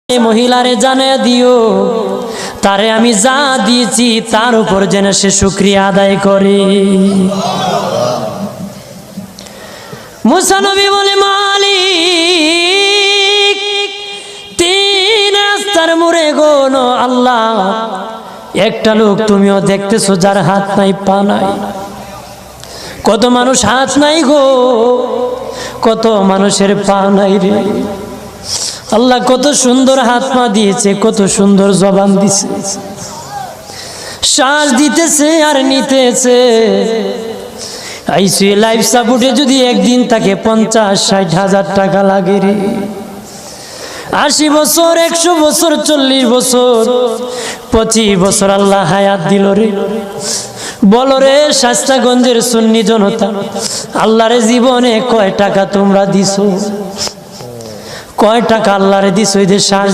মহিলারে জানিয়ে দিও তারে আমি যা দিয়েছি তার উপর যেন সে শুকরিয়া আদায় করে। মুসা নবী বলে, মালিক তিন রাস্তার মোড়ে গোনো আল্লাহ, একটা লোক তুমিও দেখতেছো যার হাত নাই পা নাই। কত মানুষ হাত নাই গো, কত মানুষের পা নাই রে। আল্লাহ কত সুন্দর হাত পা দিয়েছে, কত সুন্দর জবান দিছে, শ্বাস দিতেছে আর নিতেছে। আইসিইউ লাইফ সাপোর্টে যদি একদিন তাকে 50-60 হাজার টাকা লাগে রে। 80 বছর, 100 বছর, 40 বছর, 25 বছর আল্লাহ হায়াত দিল রে। বলো রে শাস্তাগঞ্জের সুন্নি জনতা, আল্লাহরে জীবনে কয় টাকা তোমরা দিছো? কয় টাকা আল্লাহরে দিছো? এই যে শ্বাস